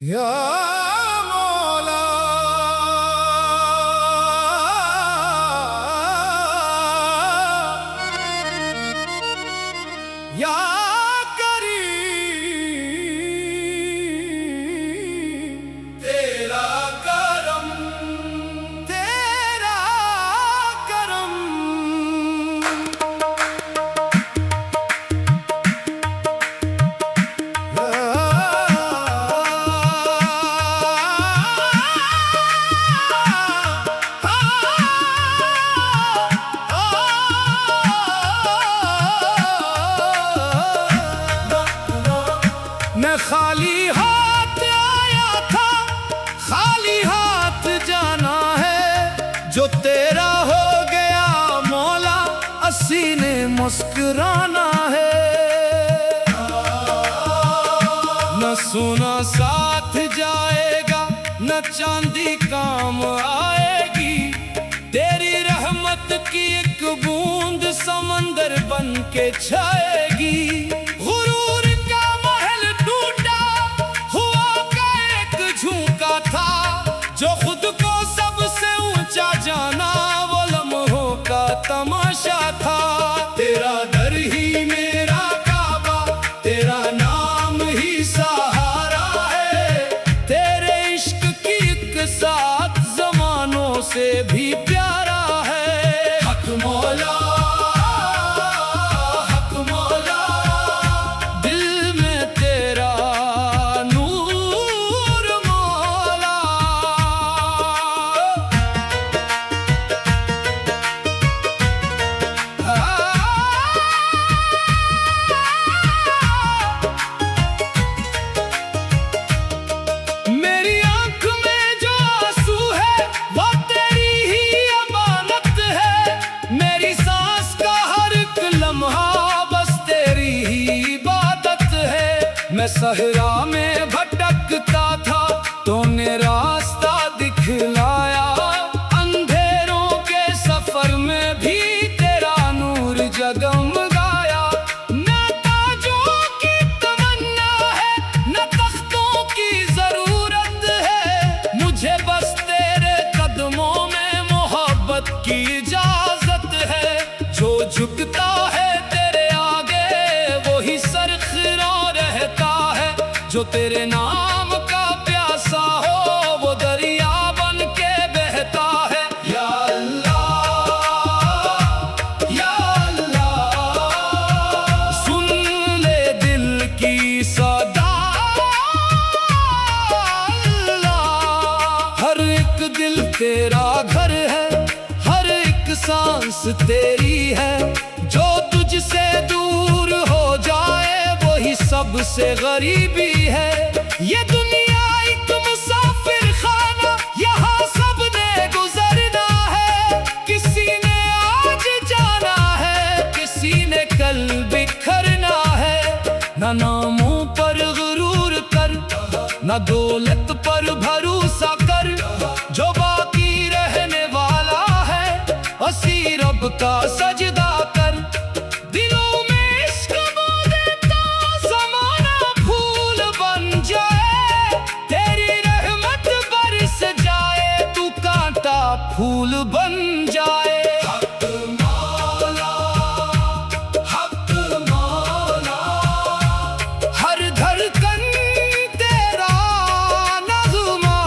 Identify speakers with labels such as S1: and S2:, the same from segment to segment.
S1: या मौला या करीम तेरा करम तेरा करम मैं खाली हाथ आया था, खाली हाथ जाना है। जो तेरा हो गया मौला, अस्सी ने मुस्कुराना है। न सोना साथ जाएगा, न चांदी काम आएगी। तेरी रहमत की एक बूंद समंदर बन के छाएगी। गुरूर का महल टूटा हुआ का एक झुमका था, जो खुद को सबसे ऊंचा जाना वो लम्हों का तमाशा था। तेरा दर ही मेरा काबा, तेरा नाम ही सहारा है। तेरे इश्क की एक साथ जमानों से भी प्यारा है। हक मौला हक मौला, दिल में तेरा नूर मौला। मेरी आंख में जो आंसू है वो तेरी ही अमानत है। मेरी सांस का हर एक लम्हा बस तेरी ही इबादत है। मैं सहरा में भटकता था, तूने रास्ता दिखलाया। अंधेरों के सफर में भी तेरा नूर जगमगाया। न ताजों की तमन्ना है, न तख्तों की जरूरत है। मुझे बस तेरे कदमों में मोहब्बत की इजाजत है। जो झुकता है तेरे आगे वही सरखिरा रहता है। जो तेरे नाम का प्यासा हो वो दरिया बन के बहता है। या अल्लाह या अल्लाह, सुन ले दिल की सदा। अल्लाह, हर एक दिल तेरा घर है, हर एक सांस तेरी है। जो तुझसे दूर हो जाए वही सबसे गरीबी है। ये दुनिया एक मुसाफिर खाना, यहाँ सबने गुजरना है। किसी ने आज जाना है, किसी ने कल बिखरना है। न नामों पर गुरूर कर, न दौलत पर भरोसा कर। जो बाकी रहने वाला है उसी रब का सजदा कर। दिलों में इश्क बो देता ज़माना फूल बन जाए। तेरी रहमत बरस जाए, तू कांटा फूल बन जाए। हक मौला हक मौला, हर धड़कन तेरा नग़्मा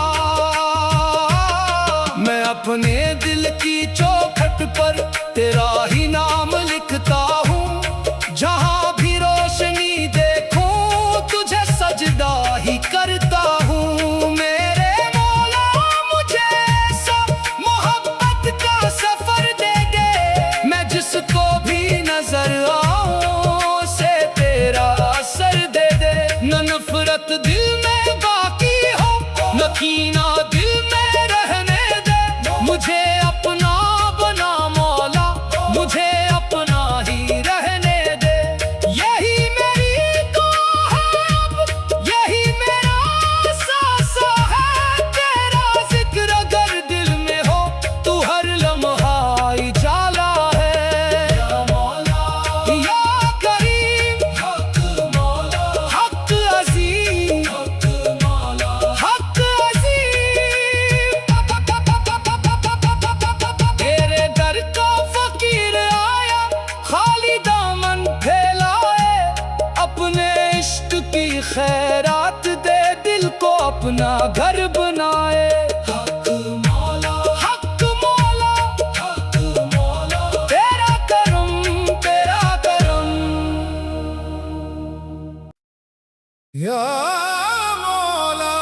S1: अपना घर बनाए। हक मौला, हक मौला, हक मौला, तेरा करम, तेरा करम। या मौला,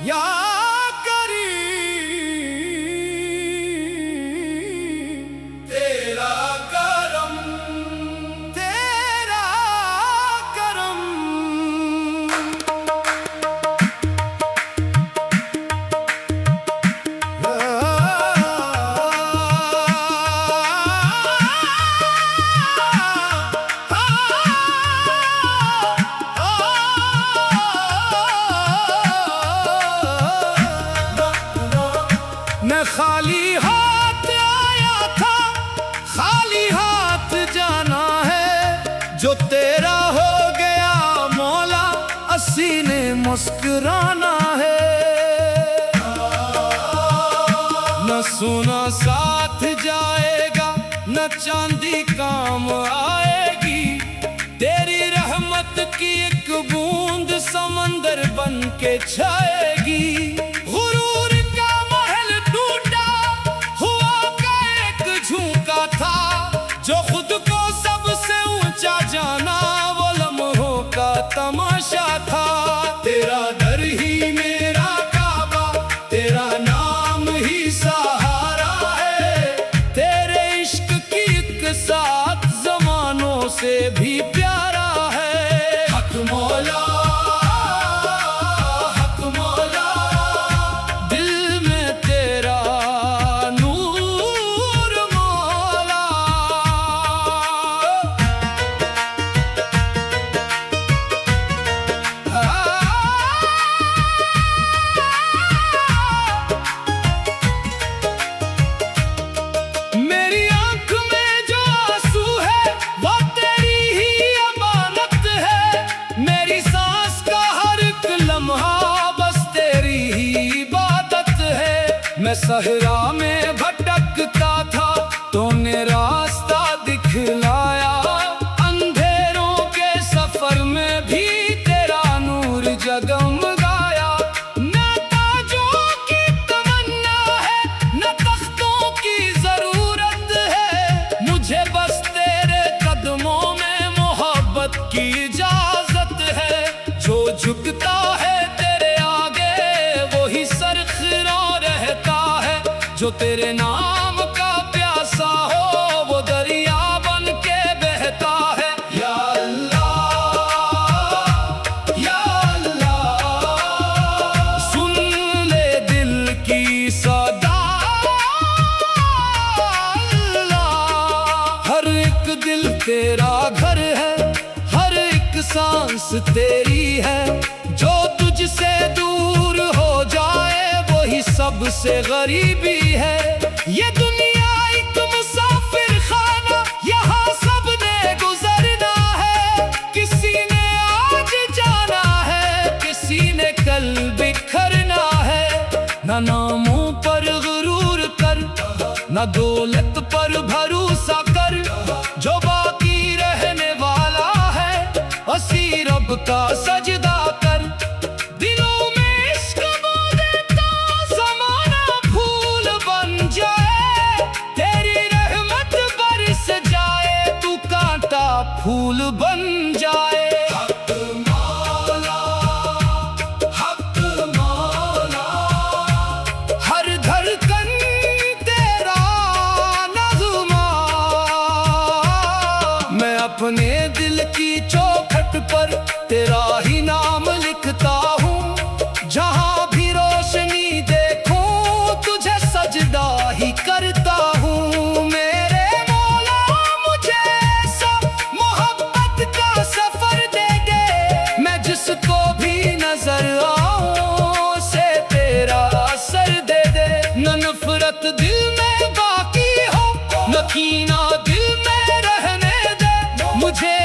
S1: या मैं खाली हाथ आया था, खाली हाथ जाना है। जो तेरा हो गया मौला, सीने मुस्कुराना है। न सोना साथ जाएगा, न चांदी काम आएगी। तेरी रहमत की एक बूंद समंदर बन के छाएगी। गुरूर का महल टूटा हुआ का एक झुमका था, जो खुद को सबसे ऊंचा जाना वो लम्हों का तमाशा था। तेरा दर ही मेरा काबा, तेरा नाम ही सहारा है। तेरे इश्क की एक साथ जमानों से भी प्यारा है। हक मौला, हक मौला, दिल में तेरा नूर मौला। मेरी आंख में जो आंसू है वो तेरी ही अमानत है। मेरी सांस का हर एक लम्हा बस तेरी ही इबादत है। मैं सहरा में भटकता था, तूने रास्ता दिखलाया। अंधेरों के सफर में भी तेरा नूर जगमगाया। न ताजों की तमन्ना है, न तख्तों की जरूरत है। मुझे बस तेरे कदमों में मोहब्बत की इजाजत है। जो झुकता है तेरे आगे वही सर खिरा रहता है। जो तेरे नाम का प्यासा हो वो दरिया बन के बहता है। या अल्लाह, या अल्लाह, सुन ले दिल की सदा। अल्लाह, हर एक दिल तेरा घर है, हर एक सांस तेरी है। जो तुझसे दूर हो जाए वही सबसे गरीबी है। ये दुनिया एक मुसाफिर खाना, यहाँ सबने गुजरना है। किसी ने आज जाना है, किसी ने कल बिखरना है। न नामों पर गुरूर कर, न दौलत पर भरोसा कर। जो बाकी रहने वाला है उसी रब का सजदा कर। दिलों में इश्क बो देता ज़माना फूल बन जाए। तेरी रहमत बरस जाए, तू कांटा फूल बन जाए। हक मौला, हक मौला, हर धड़कन तेरा नग़्मा। मैं अपने दिल की चौखट पर तेरा ही नाम लिखता हूँ। जहाँ भी रोशनी देखूं तुझे सजदा ही करता हूँ। मेरे मौला मुझे सब मोहब्बत का सफर दे दे। मैं जिसको भी नजर आऊं उसे तेरा असर दे दे। न नफरत दिल में बाकी हो, न कीना दिल में रहने दे। मुझे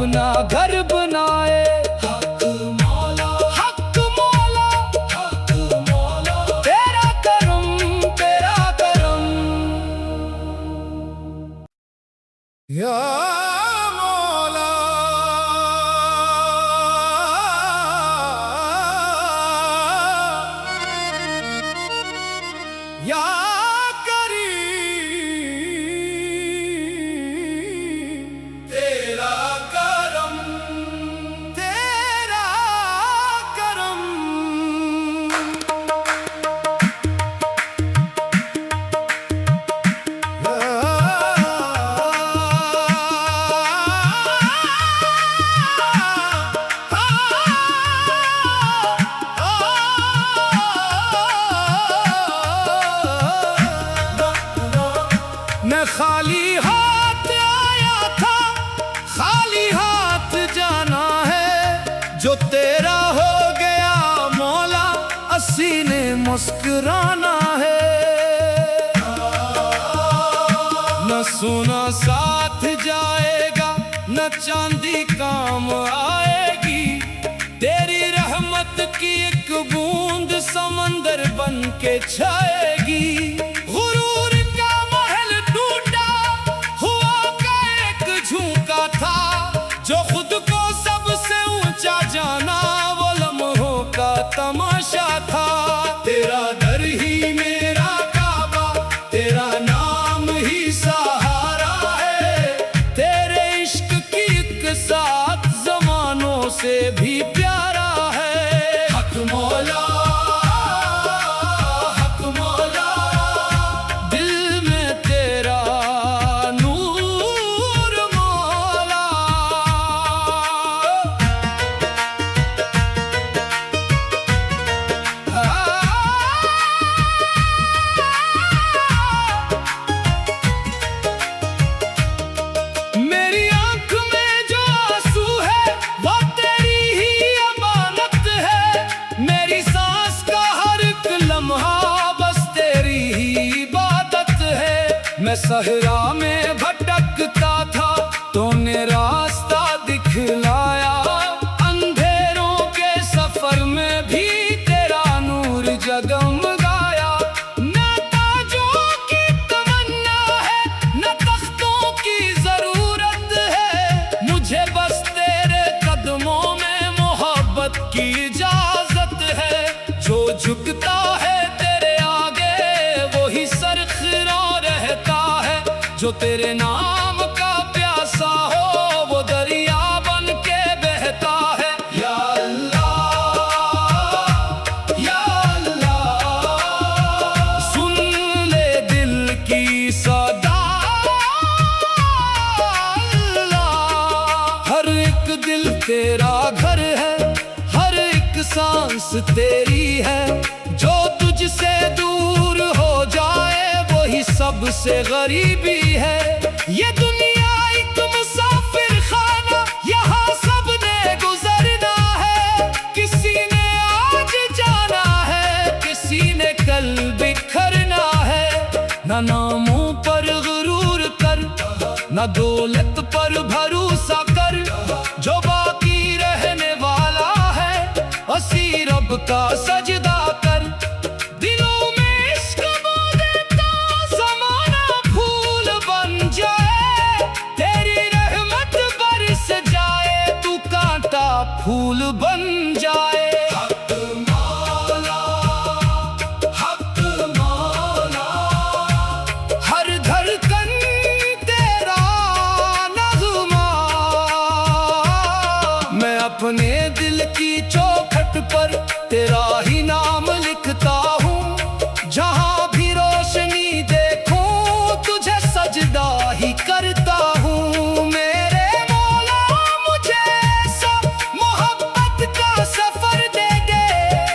S1: अपना घर बनाए। हक मौला, हक मौला, हक मौला, तेरा करम, तेरा करम। या मौला, या मैं खाली हाथ आया था, खाली हाथ जाना है। जो तेरा हो गया मौला, सीने मुस्कुराना है। न सोना साथ जाएगा, न चांदी काम आएगी। तेरी रहमत की एक बूंद समंदर बन के छाएगी। गुरूर का महल टूटा हुआ का एक झुमका था। जो खुद को सबसे ऊंचा जाना, वो लम्हों का तमाशा था। तेरा दर ही मेरा काबा, तेरा नाम ही सहारा है। तेरे इश्क की एक साथ जमानों से भी प्यारा है। हक मौला, हक मौला, दिल में तेरा नूर मौला। मेरी आंख में जो आंसू है, वो तेरी ही अमानत है। मेरी सांस का हर एक लम्हा बस तेरी ही इबादत है। मैं सहरा में भटकता था, तूने रास्ता दिखलाया। अंधेरों के सफर में भी तेरा नूर जगमगाया। न ताजों की तमन्ना है, न तख्तों की जरूरत है। मुझे बस तेरे कदमों में मोहब्बत की इजाजत है। जो झुकता है तेरे आगे, वो ही सरखिरा रहता है। जो तेरे नाम का प्यासा हो, वो दरिया बन के बहता है। या अल्लाह, या अल्लाह, सुन ले दिल की सदा। अल्लाह, हर एक दिल तेरा घर है, हर एक सांस तेरी है। जो तुझसे दूर हो जाए, वही सबसे गरीबी है। ये दुनिया एक मुसाफिर खाना, यहाँ सबने गुजरना है। किसी ने आज जाना है, किसी ने कल बिखरना है। न नामों पर गुरूर कर, न दौलत पर भरोसा कर। जो बाकी रहने वाला है, उसी रब का सजदा कर। दिलों में इश्क बो देता, ज़माना फूल बन जाए। तेरी रहमत बरस जाए, तू कांटा फूल बन जाए। हक मौला, हक मौला, हर धड़कन तेरा नग़्मा। मैं अपने दिल की चौखट पर तेरा ही नाम लिखता हूँ। जहाँ भी रोशनी देखूं, तुझे सजदा ही करता हूँ। मेरे मौला, मुझे सब मोहब्बत का सफर दे दे।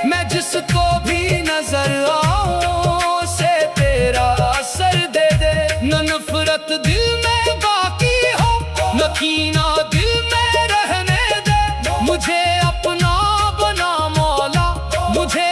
S1: मैं जिसको भी नजर आऊं, से तेरा असर दे दे। न नफरत दिल में बाकी हो, न कीना दिल में रहने दे। मुझे अपना बना मौला, मुझे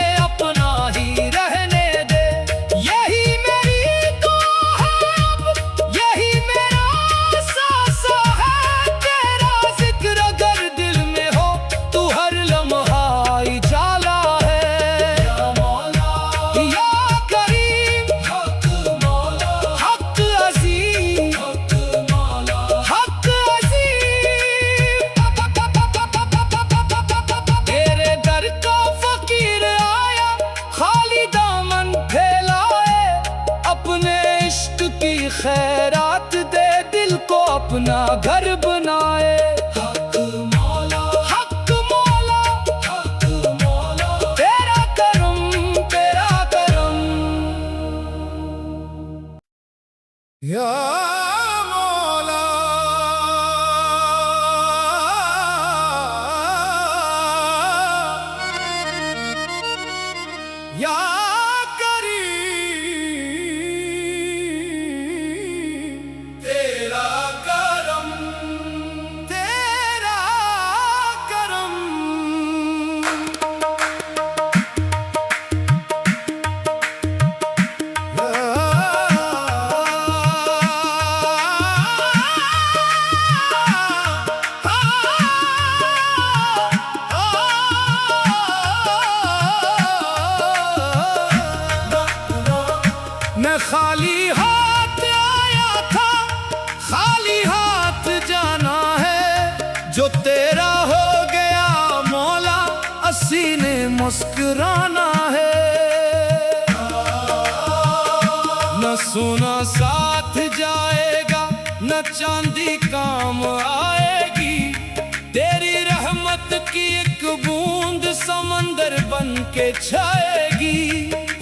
S1: अपना घर बनाए। हक मौला, हक मौला, हक मौला, तेरा करम, तेरा करम। या मौला, या मैं खाली हाथ आया था, खाली हाथ जाना है। जो तेरा हो गया मौला, सीने मुस्कुराना है। न सोना साथ जाएगा, न चांदी काम आएगी। तेरी रहमत की एक बूंद समंदर बन के छाएगी।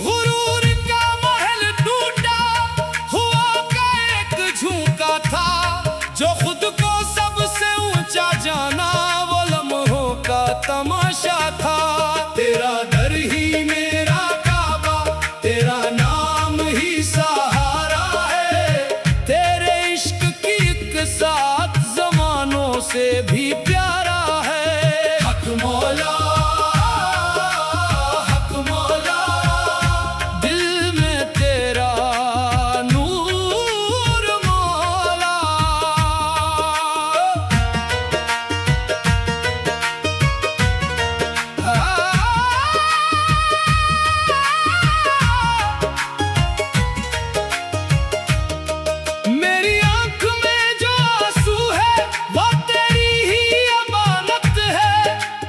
S1: गुरूर का महल टूटा हुआ का एक झुमका था। जो खुद को सबसे ऊंचा जाना, वो लम्हों का तमाशा था। तेरा दर ही मेरा काबा, तेरा नाम ही सहारा है। तेरे इश्क की एक साथ जमानों से भी प्यारा है। हक मौला, हक मौला, दिल में तेरा नूर मौला। मेरी आंख में जो आंसू है, वो तेरी ही अमानत है।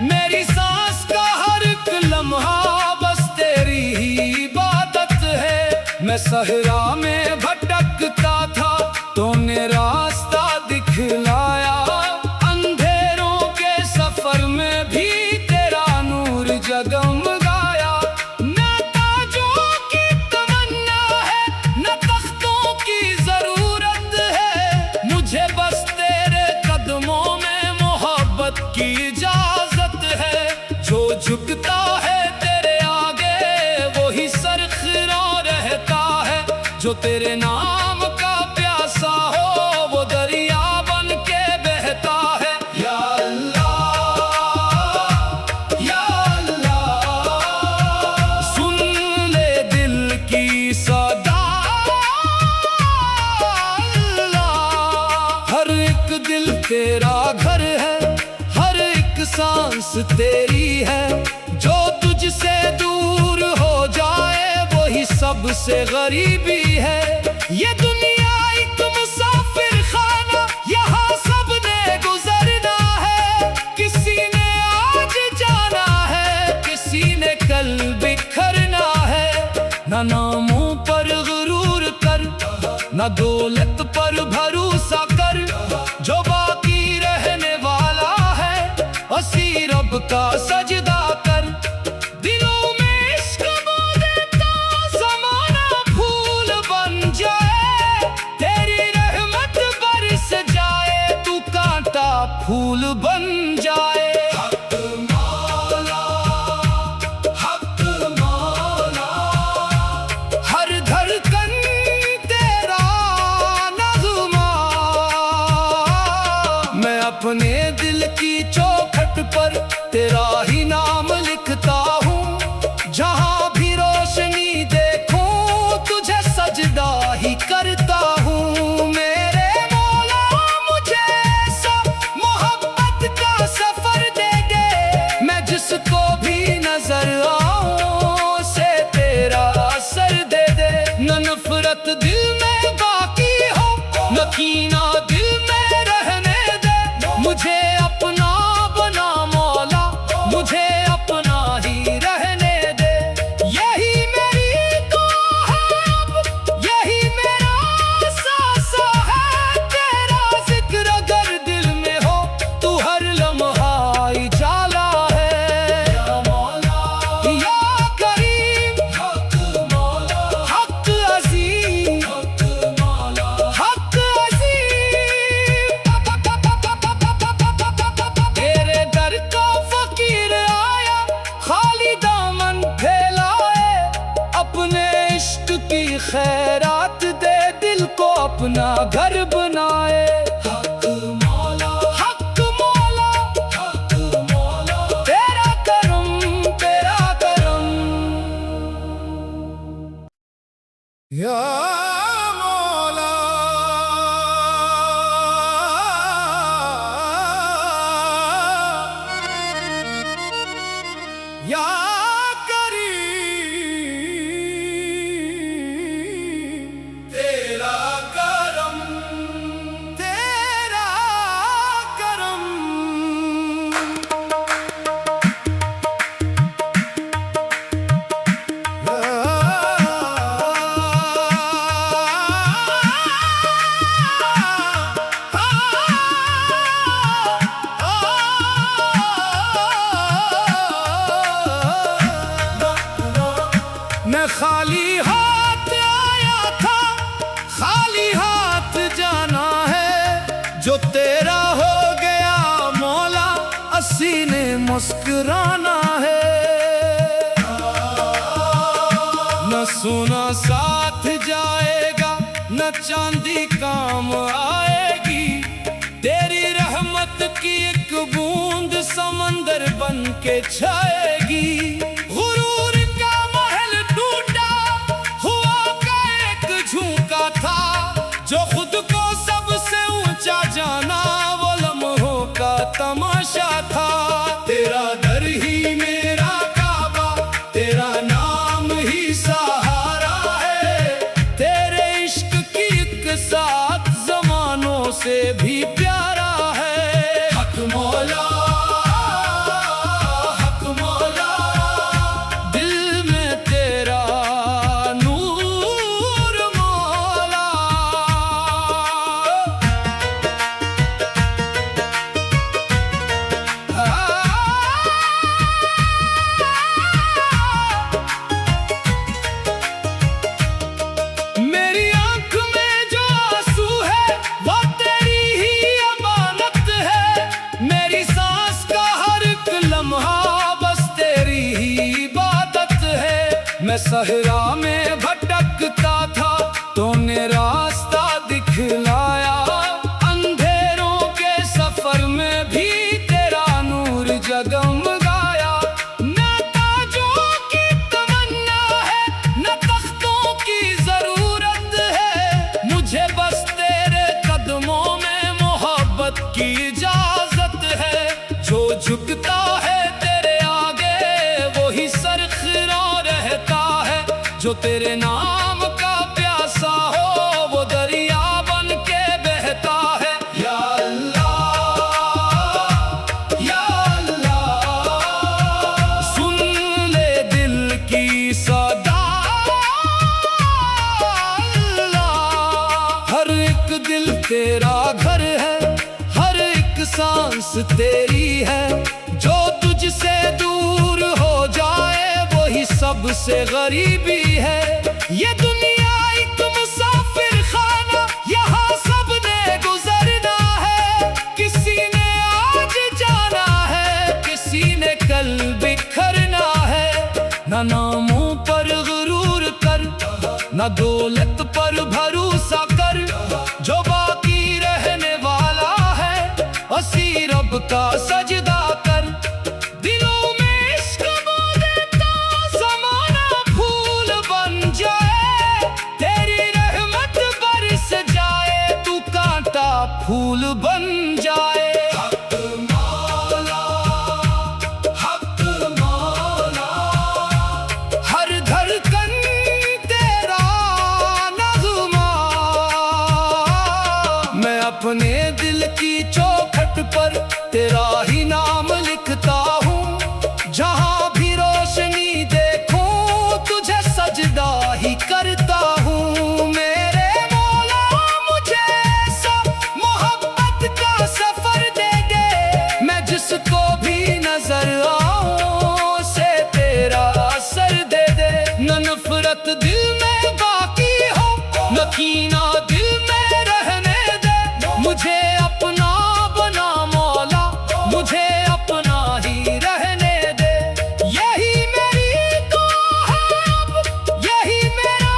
S1: मेरी सांस का हर एक लम्हा बस तेरी ही इबादत है। मैं सहरा में भटकता था, तूने रास्ता दिखलाया। अंधेरों के सफर में भी तेरा नूर जगमगाया। न ताजों की तमन्ना है, न तख्तों की जरूरत है। मुझे बस तेरे कदमों में मोहब्बत की इजाजत है। जो झुकता है तेरे आगे, वो ही सरखिरा रहता है। जो तेरे नाम का प्यासा हो, वो दरिया बन के बहता है। या अल्लाह, या अल्लाह, सुन ले दिल की सदा। अल्लाह, हर एक दिल तेरा घर है, हर एक सांस तेरी है। जो तुझसे दूर हो जाए, वही सबसे गरीबी है। ये दुनिया एक मुसाफिर खाना, यहाँ सबने गुजरना है। किसी ने आज जाना है, किसी ने कल बिखरना है। न नामों पर गुरूर कर, न दौलत पर भरोसा कर। जो बाकी रहने वाला है, उसी रब का सजदा कर। दिलों में इश्क बो देता ज़माना फूल बन जाए। तेरी रहमत बरस जाए, तू कांटा फूल बन जाए। हक मौला, हक मौला, हर धड़कन तेरा नग़्मा। मैं अपने दिल की चौखट पर तेरा ही नाम लिखता हूँ। जहाँ भी रोशनी देखूं, तुझे सजदा ही करता हूँ। मेरे मौला, मुझे सब मोहब्बत का सफर दे दे। मैं जिसको भी नजर आऊं, से तेरा असर दे दे। न नफरत दिल में बाकी हो, न कीना दिल में रहने दे। मुझे अपना बना मौला, मुझे अपना ही रहने दे। यही मेरी दुआ है, अब यही मेरा सांसा है। तेरा जिक्र खैरात दे, दिल को अपना घर बनाए। हक मौला, हक मौला, हक मौला, तेरा करम, तेरा करम। या मौला, या मैं खाली हाथ आया था, खाली हाथ जाना है। जो तेरा हो गया मौला, सीने मुस्कुराना है। न सोना साथ जाएगा, न चांदी काम आएगी। तेरी रहमत की एक बूंद समंदर बन के छाएगी। गुरूर का महल टूटा हुआ का एक झुमका था, जो खुद को सबसे ऊंचा जाना वो लम्हों का तमाशा था। तेरा दर ही मेरा काबा, तेरा नाम ही सहारा है। तेरे इश्क की एक साथ जमानों से भी प्यारा है। हक मौला, हक मौला, दिल में तेरा नूर मौला। मेरी आंख में जो आंसू है वो तेरी ही अमानत है। मेरी सांस का हर एक लम्हा बस तेरी ही इबादत है। मैं सहरा में भटकता था, तूने रास्ता दिखलाया। अंधेरों के सफर में भी तेरा नूर जगमगाया। न ताजों की तमन्ना है, न तख्तों की जरूरत है। मुझे बस तेरे कदमों में मोहब्बत की इजाजत है। जो झुकता है तेरे आगे वही सर खिरा रहता है। जो तेरे नाम का प्यासा हो वो दरिया बन के बहता है। या अल्लाह, या अल्लाह, सुन ले दिल की सदा। अल्लाह, हर एक दिल तेरा घर है, हर एक सांस तेरी है। जो तुझसे दूर हो जाए वही सबसे गरीबी है। ये दुनिया एक मुसाफिर खाना, यहाँ सबने गुजरना है। किसी ने आज जाना है, किसी ने कल बिखरना है। न नामों पर गुरूर कर, न दौलत पर भरोसा कर। जो बाकी रहने वाला है उसी रब का सजदा कर। दिलों में इश्क बो देता ज़माना फूल बन जाए। तेरी रहमत बरस जाए, तू कांटा फूल बन जाए। हक मौला, हक मौला, हर धड़कन तेरा नग़्मा। मैं अपने दिल की चौखट पर तेरा ही नाम लिखता हूँ। जहाँ भी रोशनी देखूं तुझे सजदा ही करता हूँ। मेरे मौला मुझे सब मोहब्बत का सफर दे दे। मैं जिसको भी नजर आऊं से तेरा असर दे दे। न नफरत दिल में बाकी हो, न कीना दिल में रहने दे। मुझे अपना बना मौला, मुझे अपना ही रहने दे। यही मेरी दुआ है अब, यही मेरा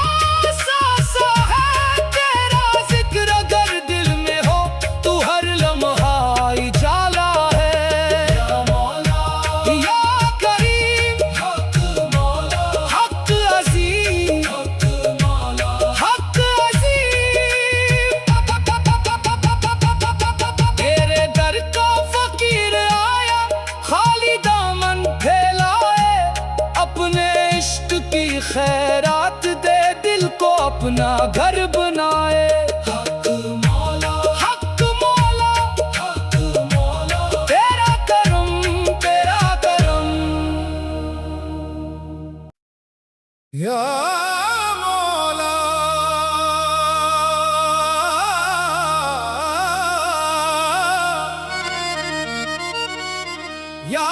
S1: खैरात दे, दिल को अपना घर बनाए। हक मौला, हक मौला, हक मौला, तेरा करम, तेरा करम। या मौला, या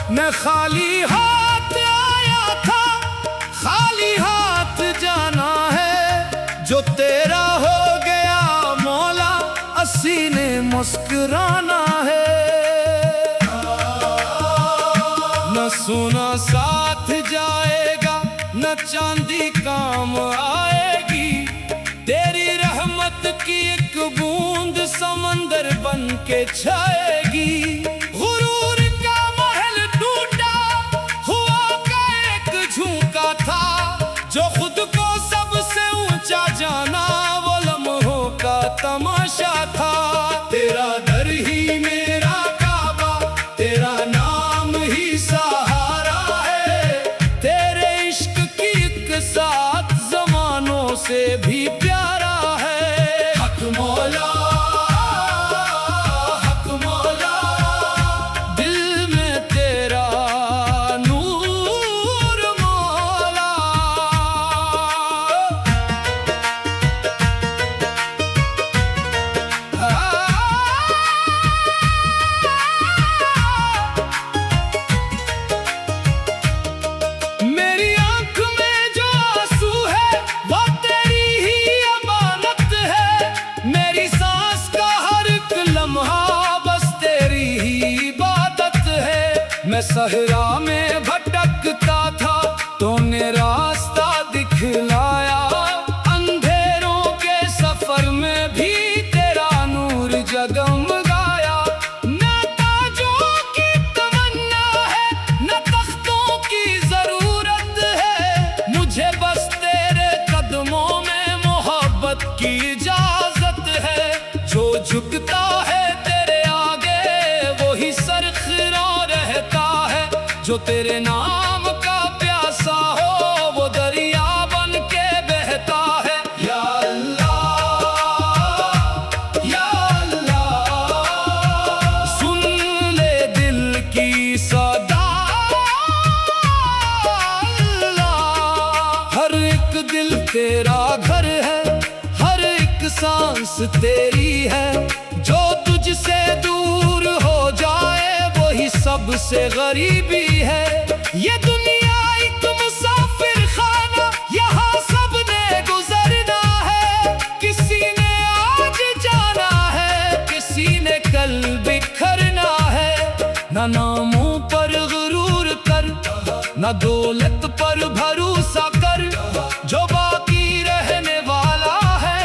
S1: मैं खाली हाथ आया था, खाली हाथ जाना है। जो तेरा हो गया मौला, सीने मुस्कुराना है। न सोना साथ जाएगा, न चांदी काम आएगी। तेरी रहमत की एक बूंद समंदर बन के छाएगी। गुरूर का महल टूटा हुआ का एक झुमका था, जो खुद को सबसे ऊंचा जाना वो लम्हों का तमाशा था। तेरा दर ही मेरा काबा, तेरा नाम ही सहारा है। तेरे इश्क की एक साथ जमानों से भी प्यारा है। हक मौला, हक मौला, दिल में तेरा नूर मौला। मेरी आंख में जो आंसू है वो तेरी ही अमानत है। मेरी सांस का हर एक लम्हा बस तेरी ही इबादत है। मैं सहरा में भटकता था, तूने रास्ता दिखलाया। अंधेरों के सफर में भी तेरा नूर जगमगाया। न ताजों की तमन्ना है, न तख्तों की जरूरत है। मुझे बस तेरे कदमों में मोहब्बत की इजाजत है। जो झुकता है तेरे आगे वही सर खिरा रहता है। जो तेरे नाम का प्यासा हो वो दरिया बन के बहता है। या अल्लाह, या अल्लाह, सुन ले दिल की सदा। अल्लाह, हर एक दिल तेरा घर है, हर एक सांस तेरी है। जो तुझसे दूर हो जाए वही सबसे गरीबी है। ये दुनिया एक मुसाफिर खाना, यहाँ सबने गुजरना है। किसी ने आज जाना है, किसी ने कल बिखरना है। न नामों पर गुरूर कर, न दौलत पर भरोसा कर। जो बाकी रहने वाला है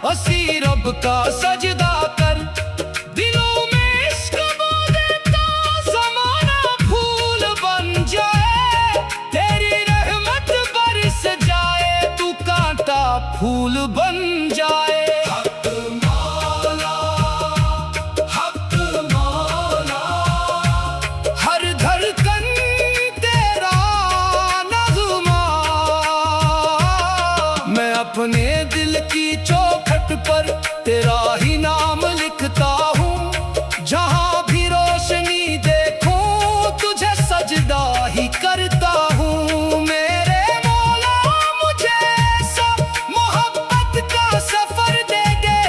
S1: उसी रब का सजदा कर। दिलों में इश्क बो देता ज़माना फूल बन जाए। तेरी रहमत बरस जाए, तू कांटा फूल बन जाए। हक मौला, हक मौला, हर धड़कन तेरा नग़्मा। मैं अपने दिल की चौखट पर तेरा ही नाम लिखता हूँ। जहाँ भी रोशनी देखूं तुझे सजदा ही करता हूँ। मेरे मौला मुझे सब मोहब्बत का सफर दे दे।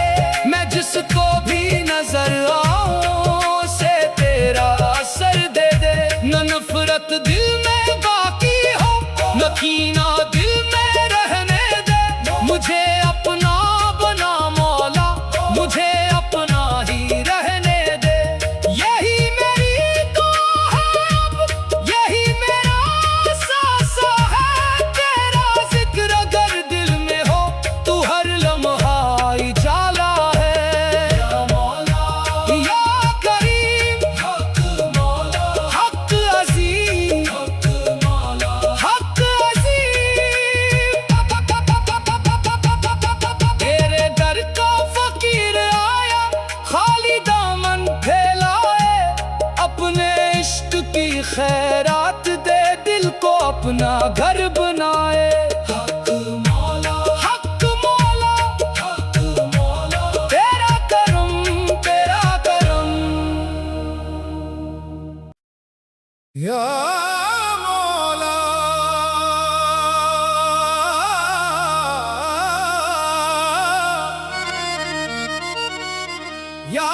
S1: मैं जिसको भी नजर आऊं से तेरा असर दे दे। न नफरत दिल में बाकी हो, न कीना दिल में रहने दे। मुझे अपना बना मौला, मुझे अपना ही रहने दे। यही मेरी दुआ है अब, यही मेरा खैरात दे, दिल को अपना घर बनाए। हक मौला, हक मौला, हक मौला, तेरा करम, तेरा करम। या मौला, या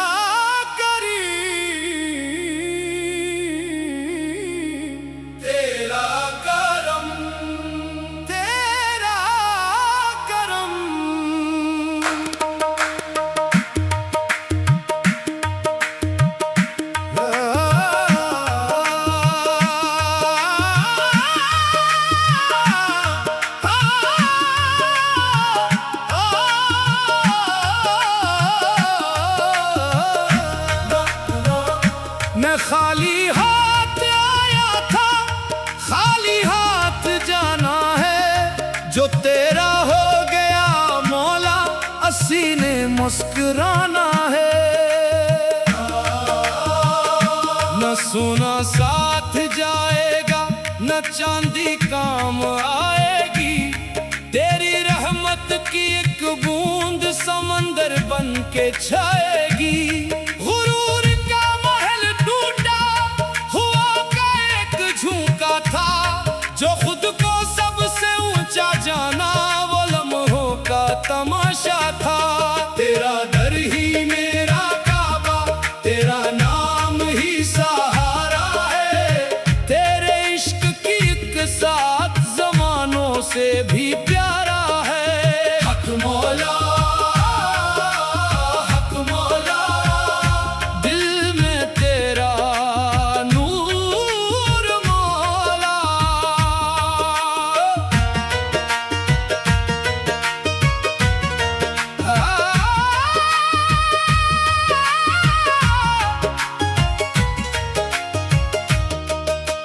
S1: मैं खाली हाथ आया था, खाली हाथ जाना है। जो तेरा हो गया मौला, सीने मुस्कुराना है। न सोना साथ जाएगा, न चांदी काम आएगी। तेरी रहमत की एक बूंद समंदर बन के छाएगी। गुरूर का महल टूटा हुआ का एक झुमका था, जो खुद को सबसे ऊंचा जाना वो लम्हों का तमाशा था। तेरा दर ही मेरा काबा, तेरा नाम ही सहारा है। तेरे इश्क की एक साथ जमानों से भी प्यारा है। हक मौला, हक मौला, दिल में तेरा नूर मौला।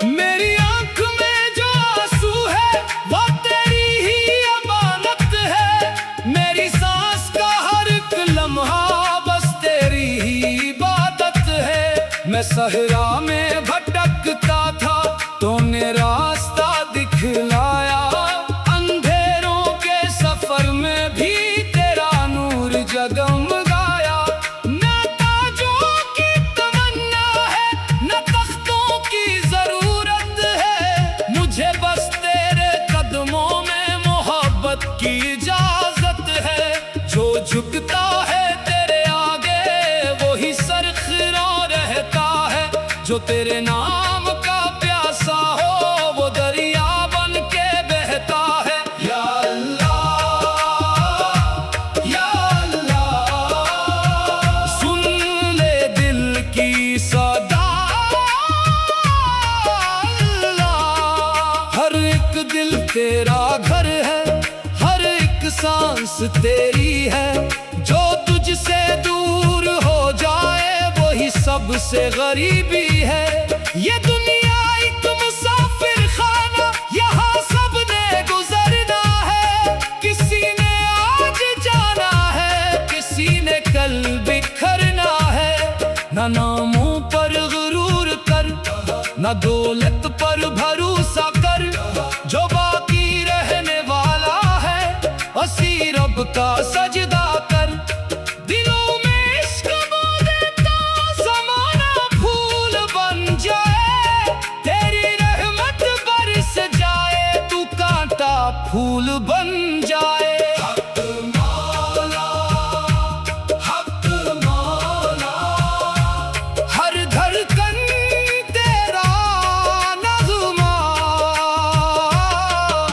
S1: मेरी आंख में जो आंसू है वो तेरी ही अमानत है। मेरी सांस का हर एक लम्हा बस तेरी ही इबादत है। मैं सहरा में भटकता था, तूने रास्ता दिखलाया। अंधेरों के सफर में भी तेरा नूर जगमगाया। न ताजों की तमन्ना है, न तख्तों की जरूरत है। मुझे बस तेरे कदमों में मोहब्बत की इजाजत है। जो झुकता है तेरे आगे वही सर खिरा रहता है। जो तेरे नाम का प्यासा हो वो दरिया बन के बहता है। या अल्लाह, या अल्लाह, सुन ले दिल की सदा। अल्लाह, हर एक दिल तेरा घर है, हर एक सांस तेरी है। जो तुझसे दूर हो जाए वही सबसे गरीबी है। ये दुनिया एक मुसाफिर खाना, यहाँ सबने गुजरना है। किसी ने आज जाना है, किसी ने कल बिखरना है। न नामों पर गुरूर कर, न दौलत पर भरोसा कर। जो बाकी रहने वाला है उसी रब का सजदा कर। दिलों में इश्क बो देता ज़माना फूल बन जाए। तेरी रहमत बरस जाए, तू कांटा फूल बन जाए। हक मौला, हक मौला, हर धड़कन तेरा नग़्मा।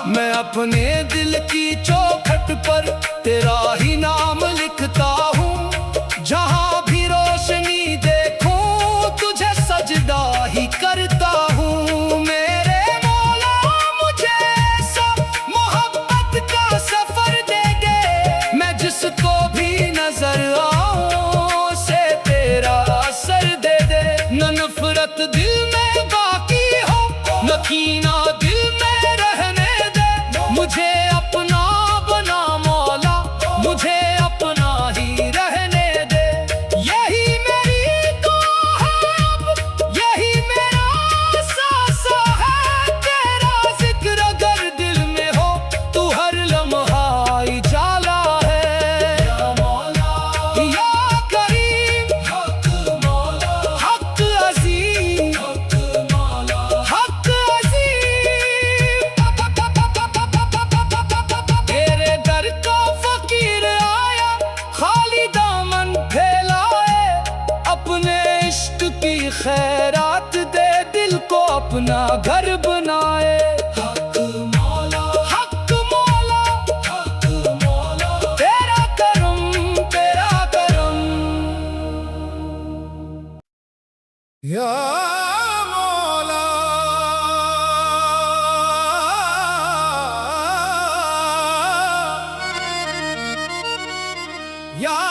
S1: मैं अपने दिल की चौखट पर तेरा ही नाम लिखता हूँ। जहाँ भी रोशनी देखूं तुझे सजदा ही करता हूँ। मेरे मौला मुझे सब मोहब्बत का सफर दे दे। मैं जिसको भी नजर आऊं से तेरा असर दे दे। न नफरत दिल में बाकी हो, न कीना दिल में रहने दे। मुझे अपना बना मौला, मुझे अपना ही रहने दे। यही मेरी दुआ है अब, यही मेरा अपना घर बनाए। हक मौला, हक मौला, हक मौला, तेरा करम, तेरा करम। या मौला, या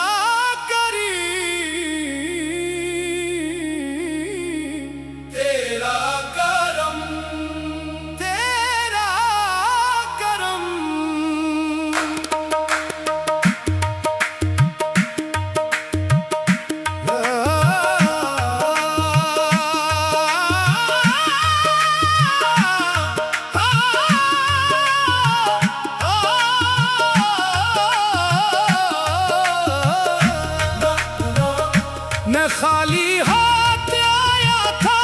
S1: मैं खाली हाथ आया था,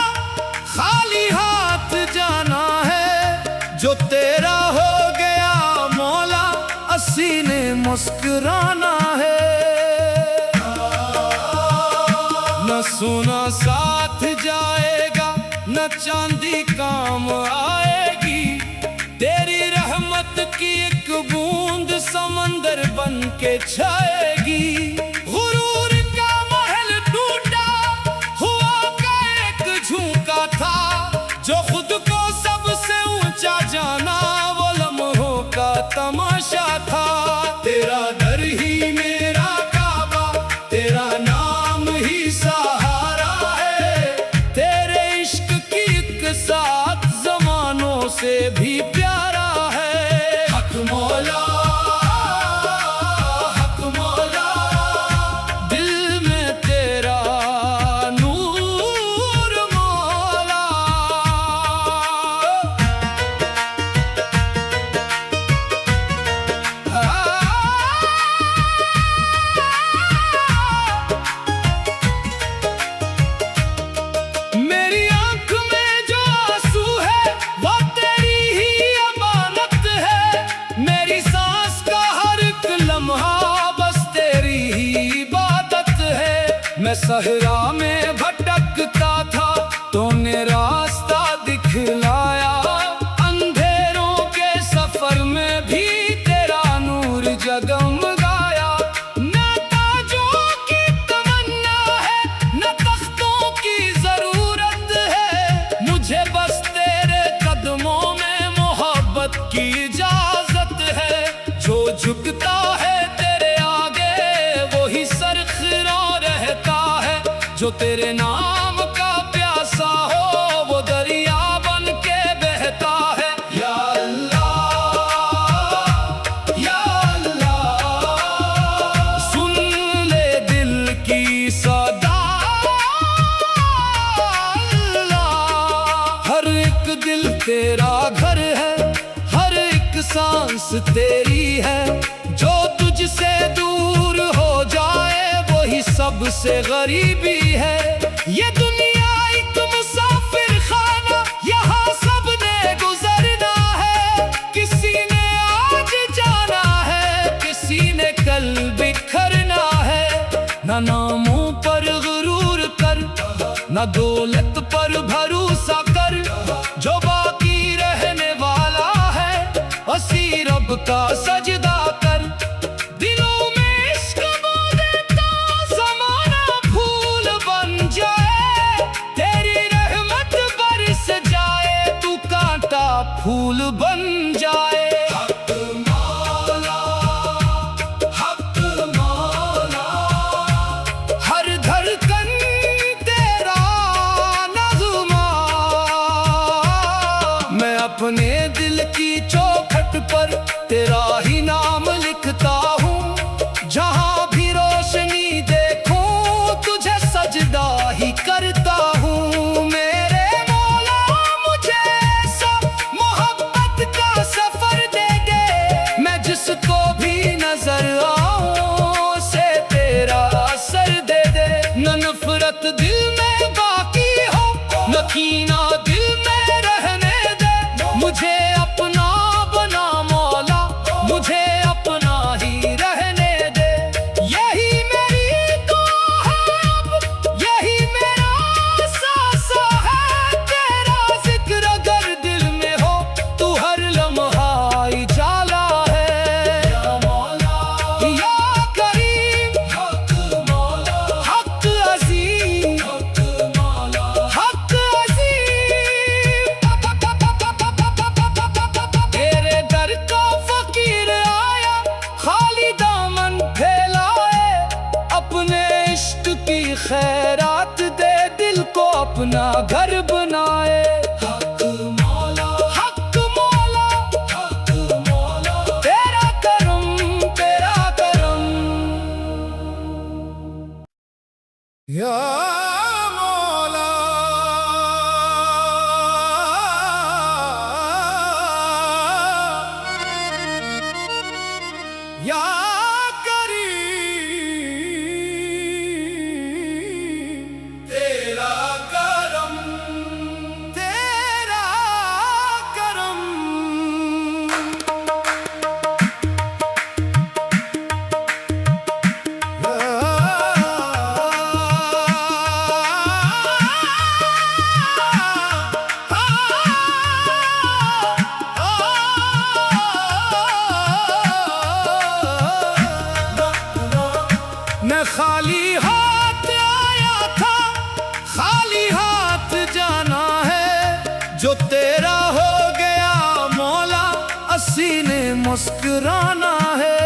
S1: खाली हाथ जाना है। जो तेरा हो गया मौला, सीने मुस्कुराना है। न सोना साथ जाएगा, न चांदी काम आएगी। तेरी रहमत की एक बूंद समंदर बन के छाएगी। गुरूर का महल टूटा हुआ का एक झुमका था। जो खुद को सबसे ऊंचा जाना, वो लम्हों का तमाशा था। तेरा दर ही मेरा काबा, तेरा नाम ही सहारा है। तेरे इश्क की एक साथ जमानों से भी प्यारा है। हक मौला, हक मौला, दिल में तेरा नूर मौला। मेरी आंख में जो आंसू है, वो तेरी ही अमानत है। मेरी सांस का हर एक लम्हा बस तेरी ही इबादत है। मैं सहरा में भटकता था, तूने रास्ता दिखलाया। अंधेरों के सफर में भी तेरा नूर जगमगाया। न ताजों की तमन्ना है, न तख्तों की जरूरत है। मुझे बस तेरे कदमों में मोहब्बत की इजाजत है। जो झुकता है तेरे आगे, वो ही सरखिरा रहता है। जो तेरे नाम का प्यासा हो, वो दरिया बन के बहता है। या अल्लाह, या अल्लाह, सुन ले दिल की सदा। अल्लाह, हर एक दिल तेरा घर है, हर एक सांस तेरी है। जो तुझसे दूर हो जाए, वही सबसे गरीबी है। ये दुनिया एक मुसाफिर खाना, यहाँ सबने गुजरना है। किसी ने आज जाना है, किसी ने कल बिखरना है। न नामों पर गुरूर कर, न दौलत पर भरोसा कर। जो बाकी रहने वाला है, उसी रब का सजदा कर। दिलों में इश्क बो देता ज़माना फूल बन जाए। तेरी रहमत बरस जाए, तू कांटा फूल बन जाए। हक मौला, हक मौला, हर धड़कन तेरा नग़्मा। मैं अपने दिल की चौखट पर तेरा ही नाम लिखता हूँ। जहाँ भी रोशनी देखूं, तुझे सजदा ही करता हूँ। मेरे मौला, मुझे ऐसा मोहब्बत का सफर देंगे। मैं जिसको भी नजर आऊं, उसे तेरा असर दे दे। न नफरत दिल में बाकी हो, न कीना दिल में रहने दे। मुझे अपना बना मौला, मुझे अपना ही रहने दे। यही मेरी दुआ है, अब यही मेरा सासा है। तेरा जिक्र अपना घर बनाए। हक मौला, हक मौला, हक मौला, तेरा करम, तेरा करम। या मौला, या मैं खाली हाथ आया था, खाली हाथ जाना है। जो तेरा हो गया मौला, सीने मुस्कुराना है।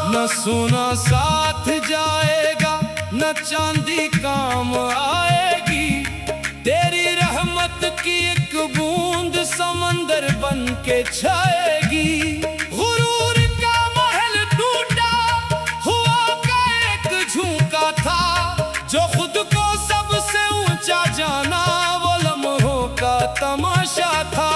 S1: न सोना साथ जाएगा, न चांदी काम आएगी। तेरी रहमत की एक बूंद समंदर बन के छाएगी। गुरूर का महल टूटा हुआ का एक झुमका था। जो खुद को सबसे ऊंचा जाना, वो लम्हों का तमाशा था।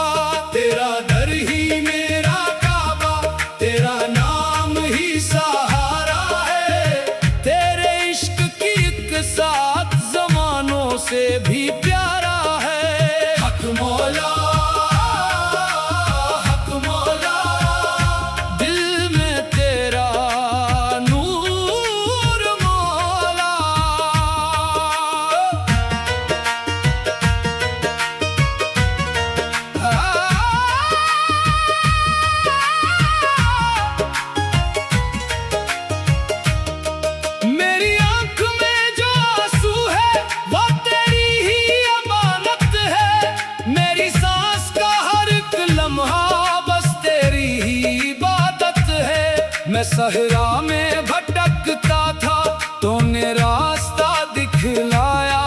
S1: तेरा दर ही मेरा काबा, तेरा नाम ही सहारा है। तेरे इश्क की एक साथ जमानों से भी प्यारा है। हक मौला, हक मौला, दिल में तेरा नूर मौला। मेरी आंख में जो आंसू है, वो तेरी ही अमानत है। मेरी सांस का हर एक लम्हा बस तेरी ही इबादत है। मैं सहरा में भटकता था, तूने रास्ता दिखलाया।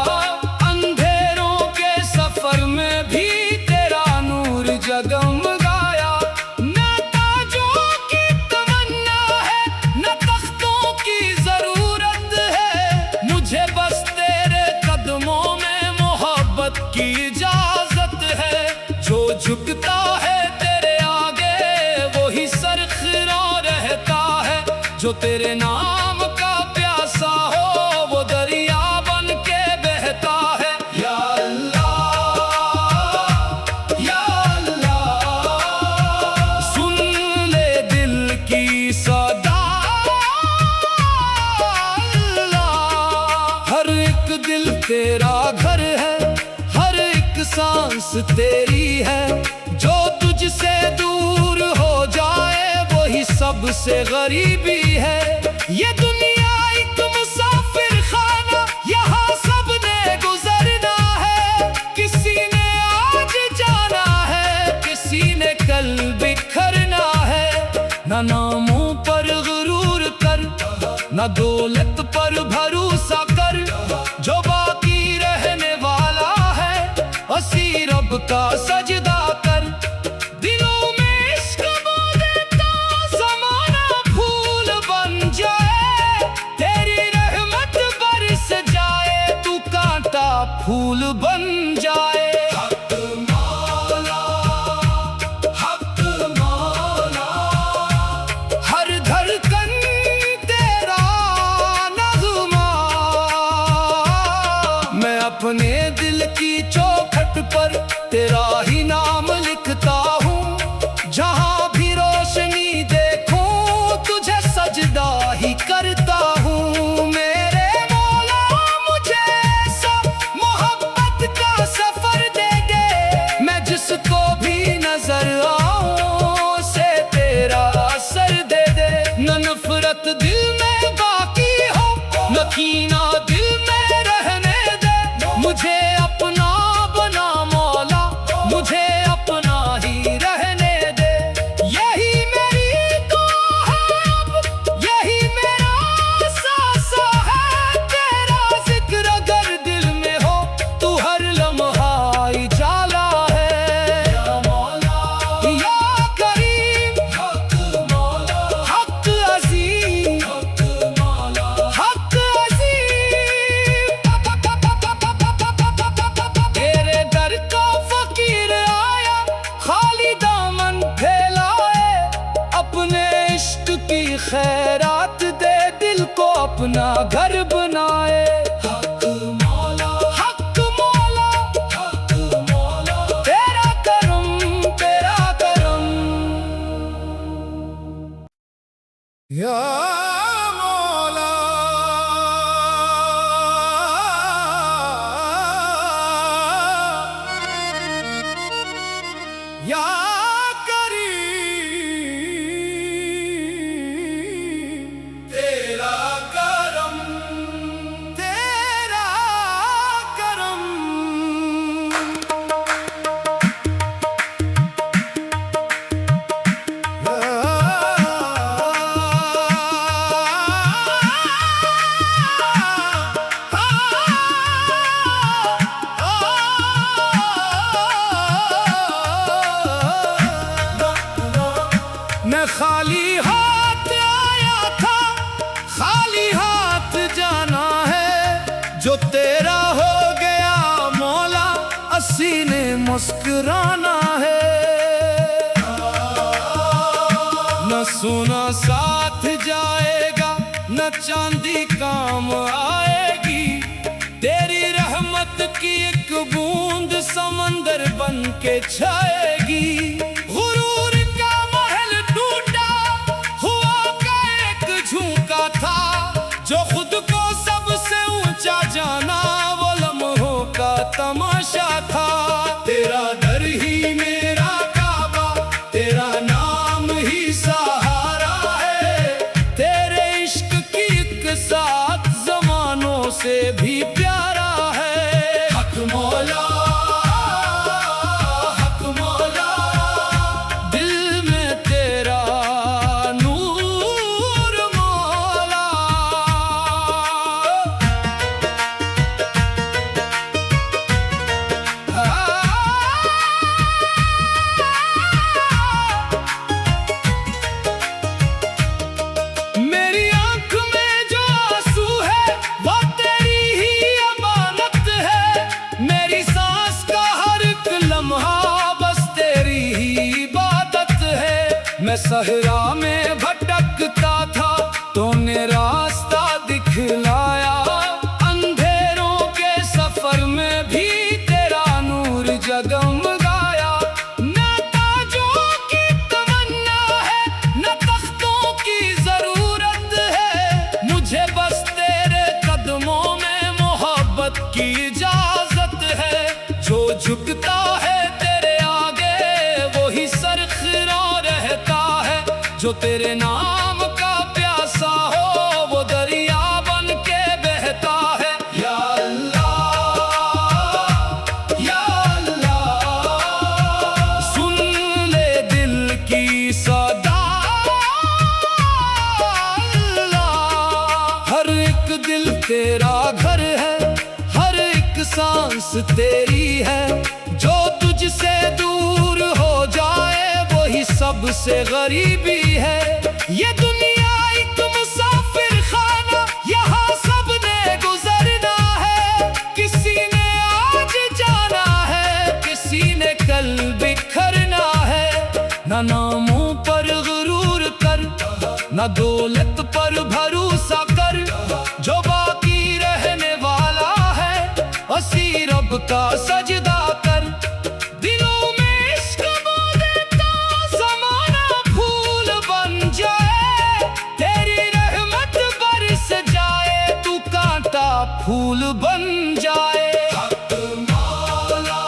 S1: अंधेरों के सफर में भी तेरा नूर जगमगाया। न ताजों की तमन्ना है, न तख्तों की जरूरत है। मुझे बस तेरे कदमों में मोहब्बत की इजाजत है। जो झुकता है तेरे आगे, वो ही सरखिरा रहता है। जो तेरे नाम का प्यासा हो, वो दरिया बन के बहता है। या अल्लाह, या अल्लाह, सुन ले दिल की सदा। अल्लाह, हर एक दिल तेरा घर है, हर एक सांस तेरी है। जो तुझसे दूर हो जाए, वही सबसे गरीबी है। ये दुनिया एक मुसाफिर खाना, यहाँ सबने गुजरना है। किसी ने आज जाना है, किसी ने कल बिखरना है। न नामों पर गुरूर कर, न दौलत पर भरोसा कर। जो बाकी रहने वाला है, उसी रब का सजदा कर। दिलों में इश्क बो देता, ज़माना फूल बन जाए। तेरी रहमत बरस जाए, तू कांटा फूल बन जाए। हक मौला, हक मौला, हर धड़कन तेरा नग़्मा। मैं अपने दिल की चौखट पर तेरा ही नाम लिखता हूँ। जहाँ भी रोशनी देखूं, तुझे सजदा ही करता हूँ। मेरे मौला, मुझे सब मोहब्बत का सफर दे दे। मैं जिसको भी नजर आऊं, से तेरा असर दे दे। न नफरत दिल में बाकी हो, न कीना दिल में रहने दे। मुझे अपना बना मौला, या मौला या करीम, तेरा करम, तेरा करम। मैं खाली हाथ आया था, खाली हाथ जाना है। जो तेरा हो गया मौला, अस्सी ने मुस्कुराना है। न सोना साथ जाएगा, न चांदी काम आएगी। तेरी रहमत की एक बूंद समंदर बन के छाएगी। गुरूर का महल टूटा हुआ का एक झुमका था, जो खुद को सबसे ऊंचा जाना वो लम्हों का तमाशा था। तेरा दर ही मेरा काबा, तेरा नाम ही सहारा है। तेरे इश्क की एक साथ जमानों से भी प्यारा है। हक मौला, हक मौला, दिल में तेरा नूर मौला। मेरी आंख में जो आंसू है वो तेरी ही अमानत है। मेरी सांस का हर एक लम्हा बस तेरी ही इबादत है। मैं सहरा में भटकता था, तूने रास्ता दिखलाया। अंधेरों के सफर में भी तेरा नूर जगमगाया। न ताजों की तमन्ना है, न तख्तों की जरूरत है। मुझे बस तेरे कदमों में मोहब्बत की इजाजत है। जो झुकता है तेरे आगे वही सरखिरा रहता है। जो तेरे नाम का प्यासा हो वो दरिया बन के बहता है। या अल्लाह, या अल्लाह, सुन ले दिल की सदा। अल्लाह, हर एक दिल तेरा घर है, हर एक सांस तेरी है। जो तुझसे दूर हो जाए वही सबसे गरीबी है। ये दुनिया एक मुसाफिर खाना, यहाँ सबने गुजरना है। किसी ने आज जाना है, किसी ने कल बिखरना है। न नामों पर गुरूर कर, न दौलत पर भरोसा कर। जो बाकी रहने वाला है उसी रब का सजदा कर। दिलों में इश्क बो देता ज़माना फूल बन जाए। तेरी रहमत बरस जाए, तू कांटा फूल बन जाए। हक मौला,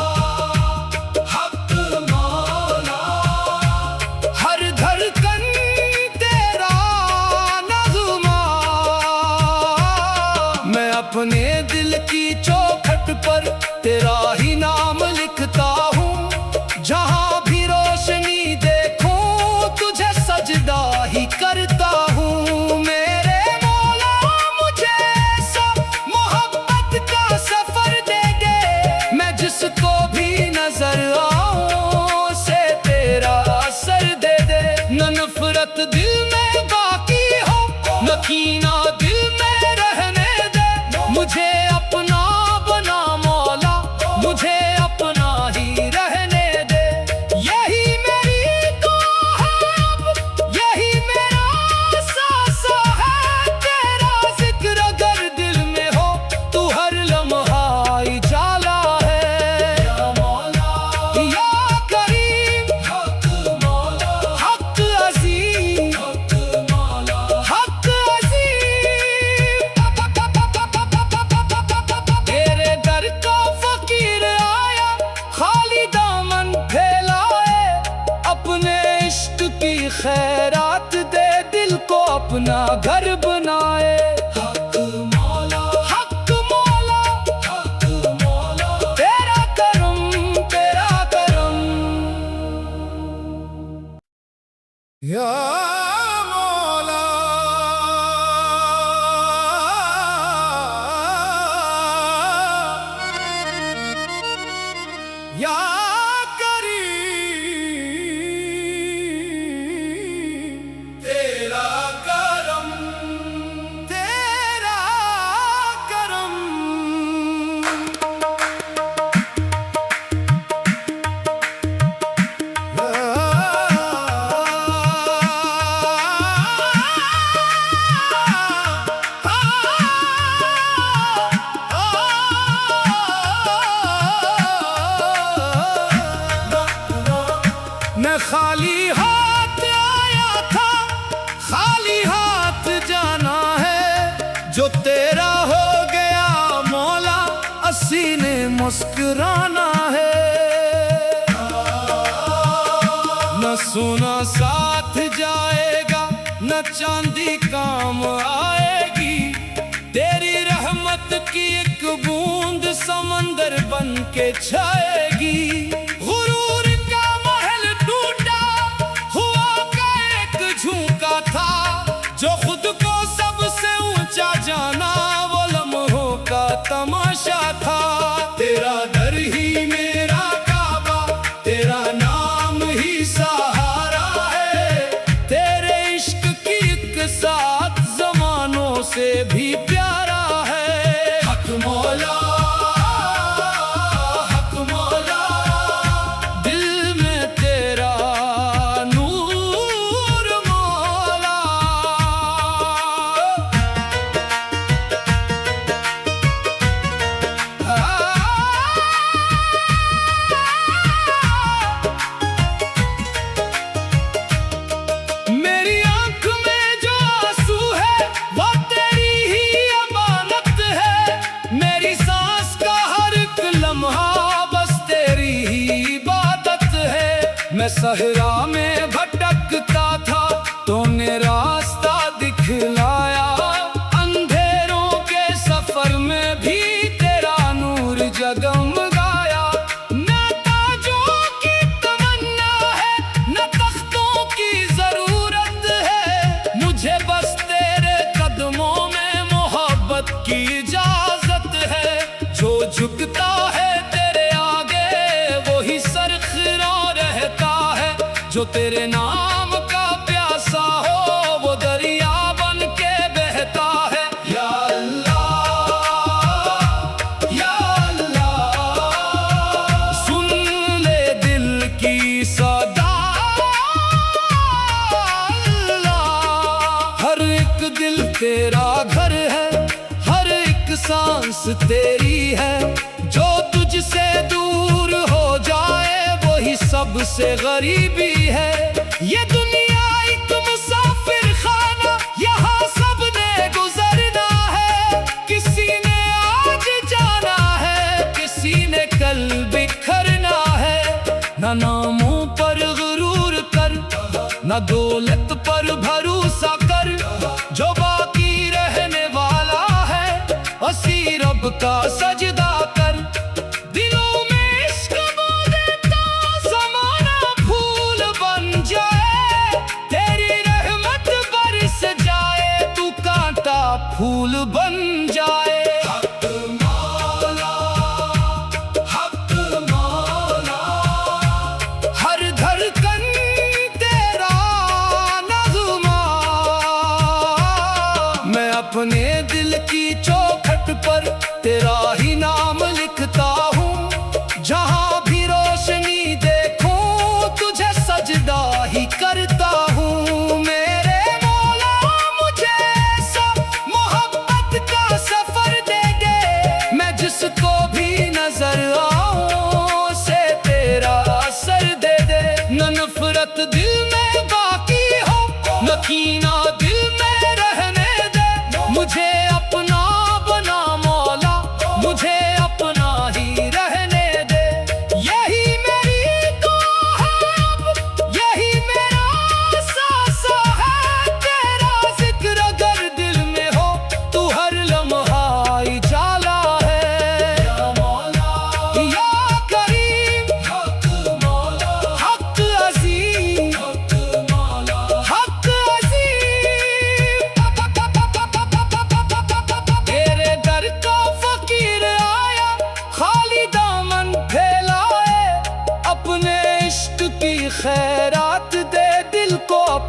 S1: हक मौला, हर धड़कन तेरा नग़्मा। मैं अपने दिल की चौखट पर तेरा ही अपना घर बनाए। हक मौला, हक मौला, हक मौला, तेरा करम, तेरा करम। या मौला, या मैं खाली हाथ आया था, खाली हाथ जाना है। जो तेरा हो गया मौला, अस्सी ने मुस्कुराना है। न सोना साथ जाएगा, न चांदी काम आएगी। तेरी रहमत की एक बूंद समंदर बन के छाएगी। गुरूर का महल टूटा हुआ का एक झुमका था। जो खुद को सबसे ऊंचा जाना, वो लम्हों का तमाशा था। तेरा दर ही मेरा काबा, तेरा नाम ही सहारा है। तेरे इश्क की एक साथ जमानों से भी प्यारा है। हक मौला, हक मौला, दिल में तेरा नूर मौला। मेरी आंख में जो आंसू है, वो तेरी ही अमानत है। मेरी सांस का हर एक लम्हा बस तेरी ही इबादत है। मैं सहरा में भटकता था, तूने रास्ता दिखलाया। अंधेरों के सफर में भी तेरा नूर जगमगाया। न ताजों की तमन्ना है, न तख्तों की जरूरत है। मुझे बस तेरे कदमों में मोहब्बत की इजाजत है। जो झुकता है तेरे आगे, वो ही सरखिरा रहता है। जो तेरे नाम का प्यासा हो, वो दरिया बन के बहता है। या अल्लाह, या अल्लाह, सुन ले दिल की सदा। अल्लाह, हर एक दिल तेरा घर है, हर एक सांस तेरी है। जो तुझसे दूर हो जाए, वही सबसे गरीबी है। ये दुनिया एक मुसाफिर खाना, यहाँ सबने गुजरना है। किसी ने आज जाना है, किसी ने कल बिखरना है। न नामों पर गुरूर कर, न दौलत पर भरोसा कर। जो बाकी रहने वाला है, उसी रब का सजदा कर। दिलों में इश्क बो देता, ज़माना फूल बन जाए। तेरी रहमत बरस जाए, तू कांटा फूल बन जाए। हक मौला, हक मौला, हर धड़कन तेरा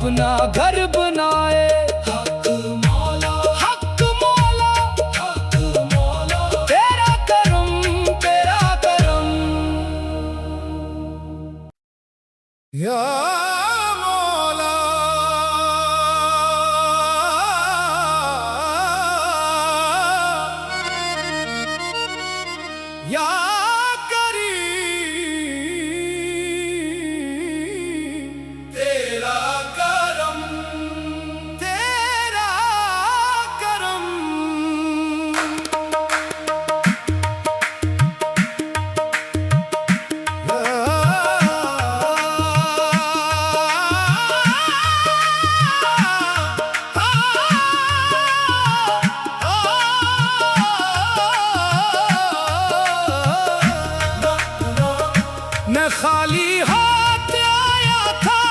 S1: अपना घर बनाए। हक मौला, हक मौला, हक मौला, तेरा करम, तेरा करम। या मौला, या मैं खाली हाथ आया था,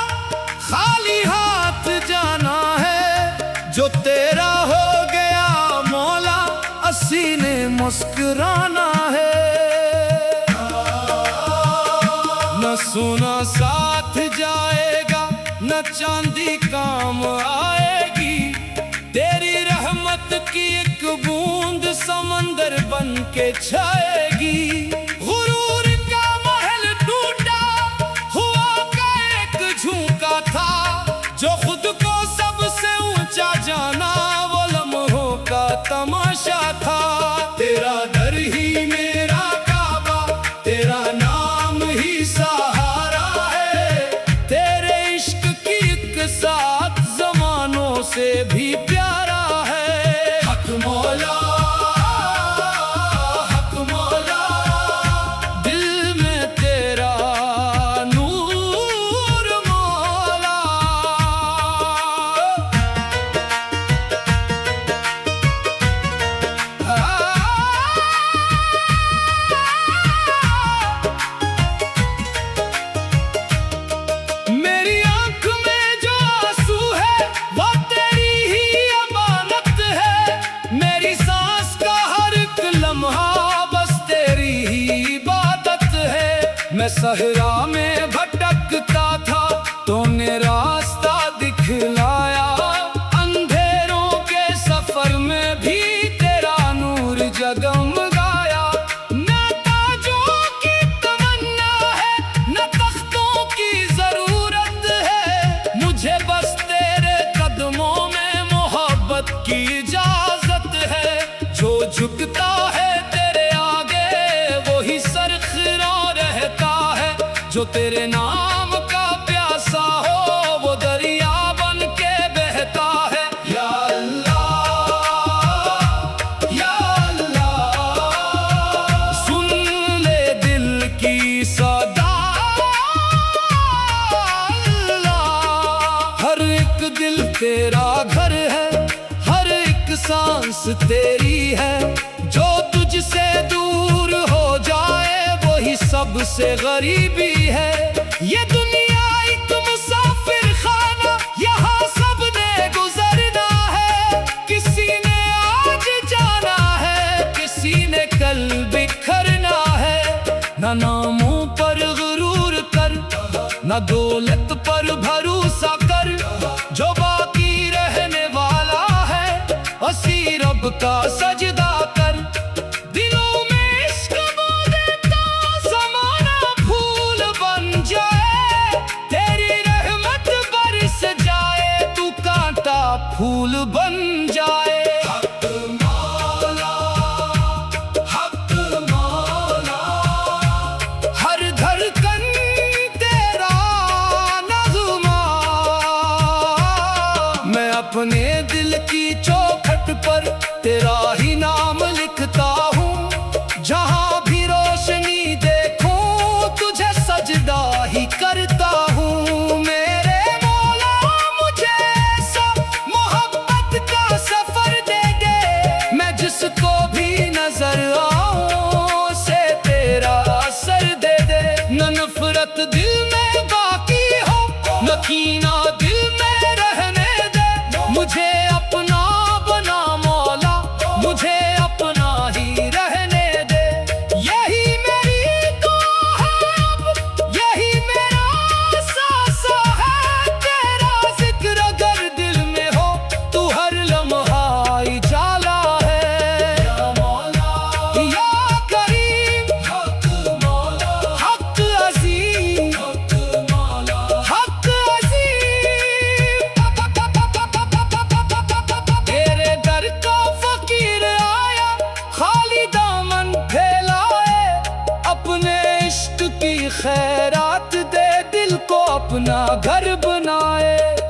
S1: खाली हाथ जाना है। जो तेरा हो गया मौला, अस्सी ने मुस्कुराना है। न सोना साथ जाएगा, न चांदी काम आएगी। तेरी रहमत की एक बूंद समंदर बन के छाएगी। जो खुद को सबसे ऊंचा जाना, वो लम्हों का तमाशा था। तेरा दर ही मेरा काबा, तेरा नाम ही सहारा है। तेरे इश्क की एक साथ जमानों से भी प्यारा है। हक मौला, हक मौला, दिल में तेरा मैं सहरा में भटकता था, तूने रास्ता दिखलाया। अंधेरों के सफर में भी तेरा नूर जगमगाया। न ताजों की तमन्ना है, न तख्तों की जरूरत है। मुझे बस तेरे कदमों में मोहब्बत की इजाजत है। जो झुकता है तेरे आगे, वही सर खिरा रहता है। जो तेरे नाम का प्यासा हो, वो दरिया बन के बहता है। या अल्लाह, या अल्लाह, सुन ले दिल की सदा। अल्लाह, हर एक दिल तेरा घर है, हर एक सांस तेरी है। जो तुझसे दूर हो जाए, वही सबसे गरीबी है। ये दुनिया एक मुसाफिर खाना, यहाँ सबने गुजरना है। किसी ने आज जाना है, किसी ने कल बिखरना है। न नामों पर गुरूर कर, न दौलत पर भरोसा कर। जो बाकी रहने वाला है, उसी रब का सजदा कर। दिलों में इश्क बो देता, ज़माना फूल बन जाए। तेरी रहमत बरस जाए, तू कांटा फूल बन जाए। हक मौला, हक मौला, हर धड़कन तेरा नग़्मा अपने इश्क की खैरात दे, दिल को अपना घर बनाए।